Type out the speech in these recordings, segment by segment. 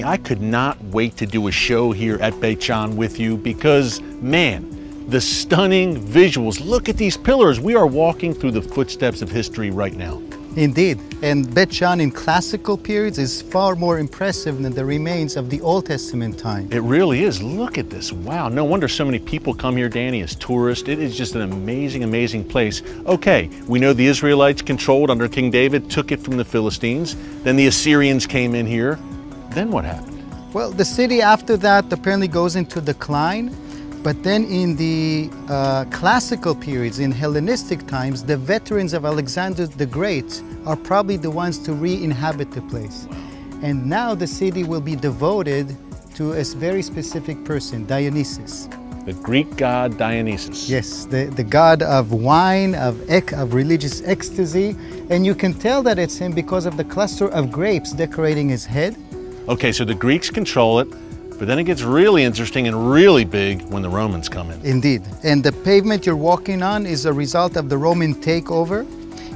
I could not wait to do a show here at Beit with you because, man, the stunning visuals. Look at these pillars. We are walking through the footsteps of history right now. Indeed, and Beit in classical periods is far more impressive than the remains of the Old Testament time. It really is. Look at this. Wow, no wonder so many people come here, Danny, as tourists. It is just an amazing, amazing place. Okay, we know the Israelites controlled under King David, took it from the Philistines. Then the Assyrians came in here. Then what happened? Well, the city after that apparently goes into decline. But then in the classical periods, in Hellenistic times, the veterans of Alexander the Great are probably the ones to re-inhabit the place. And now the city will be devoted to a very specific person, Dionysus. The Greek god Dionysus. Yes, the god of wine, of religious ecstasy. And you can tell that it's him because of the cluster of grapes decorating his head. Okay, so the Greeks control it. But then it gets really interesting and really big when the Romans come in. Indeed. And the pavement you're walking on is a result of the Roman takeover.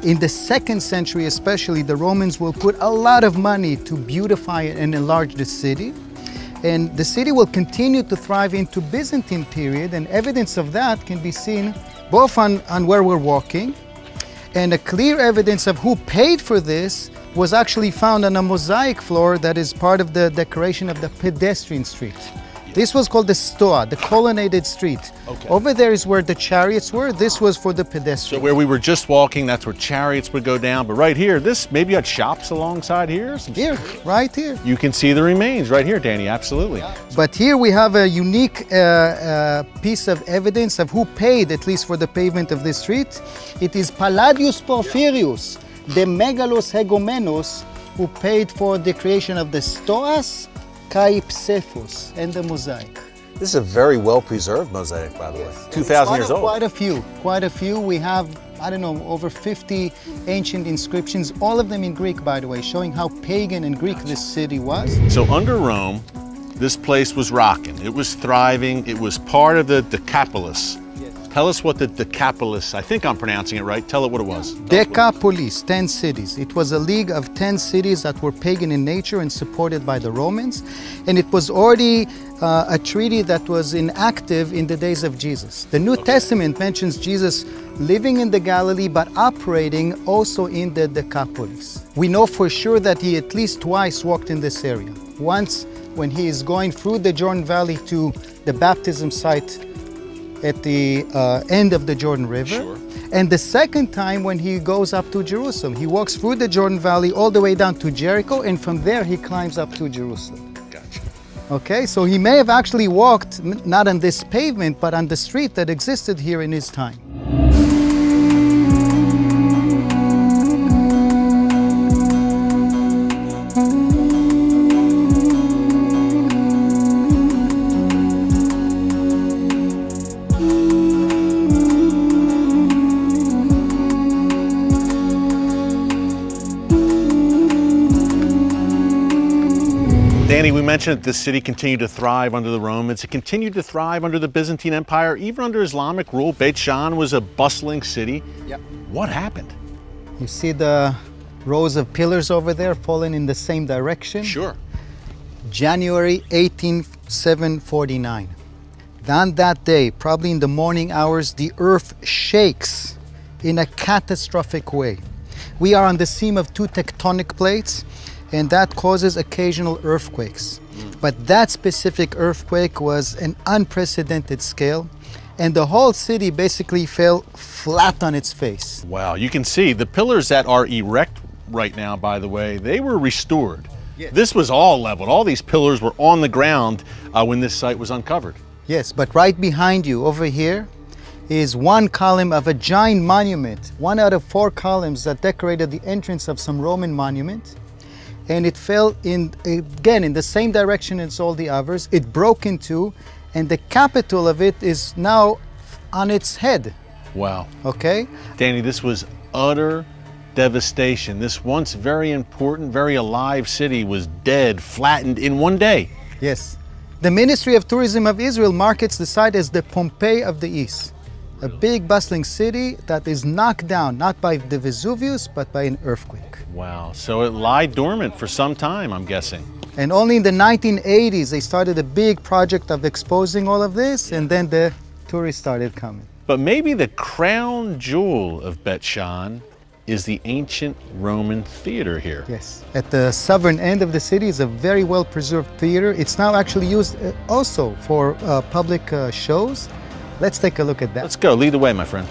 In the 2nd century especially, the Romans will put a lot of money to beautify and enlarge the city. And the city will continue to thrive into Byzantine period, and evidence of that can be seen both on where we're walking, and a clear evidence of who paid for this was actually found on a mosaic floor that is part of the decoration of the pedestrian street. This was called the Stoa, the colonnaded street. Okay. Over there is where the chariots were. This was for the pedestrians. So where we were just walking, that's where chariots would go down. But right here, this maybe had shops alongside here? Here, right here. You can see the remains right here, Danny, absolutely. But here we have a unique piece of evidence of who paid, at least for the pavement of this street. It is Palladius Porphyrius, the Megalos Hegomenos, who paid for the creation of the Stoas, Kaipsephos, and the mosaic. This is a very well-preserved mosaic, by the way. 2,000 years old. Quite a few. We have, I don't know, over 50 ancient inscriptions, all of them in Greek, by the way, showing how pagan and Greek this city was. So under Rome, this place was rocking. It was thriving. It was part of the Decapolis. Tell us what the Decapolis, I think I'm pronouncing it right. Tell it what it was. Decapolis, 10 cities. It was a league of 10 cities that were pagan in nature and supported by the Romans. And it was already a treaty that was inactive in the days of Jesus. The New Testament mentions Jesus living in the Galilee but operating also in the Decapolis. We know for sure that he at least twice walked in this area. Once when he is going through the Jordan Valley to the baptism site at the end of the Jordan River. Sure. And the second time when he goes up to Jerusalem. He walks through the Jordan Valley all the way down to Jericho, and from there he climbs up to Jerusalem. Gotcha. Okay, so he may have actually walked not on this pavement, but on the street that existed here in his time. Danny, we mentioned that this city continued to thrive under the Romans. It continued to thrive under the Byzantine Empire. Even under Islamic rule, Beit was a bustling city. Yep. What happened? You see the rows of pillars over there falling in the same direction? Sure. January 749. On that day, probably in the morning hours, the earth shakes in a catastrophic way. We are on the seam of two tectonic plates, and that causes occasional earthquakes. But that specific earthquake was an unprecedented scale, and the whole city basically fell flat on its face. Wow, you can see the pillars that are erect right now, by the way, they were restored. Yes. This was all leveled. All these pillars were on the ground when this site was uncovered. Yes, but right behind you over here is one column of a giant monument, one out of 4 columns that decorated the entrance of some Roman monument. And it fell again in the same direction as all the others. It broke in two, and the capital of it is now on its head. Wow. Okay? Danny, this was utter devastation. This once very important, very alive city was dead, flattened in one day. Yes. The Ministry of Tourism of Israel markets the site as the Pompeii of the East. A big bustling city that is knocked down, not by the Vesuvius, but by an earthquake. Wow, so it lied dormant for some time, I'm guessing. And only in the 1980s, they started a big project of exposing all of this, and then the tourists started coming. But maybe the crown jewel of Bet Shan is the ancient Roman theater here. Yes. At the southern end of the city is a very well-preserved theater. It's now actually used also for public shows. Let's take a look at that. Let's go, lead the way, my friend.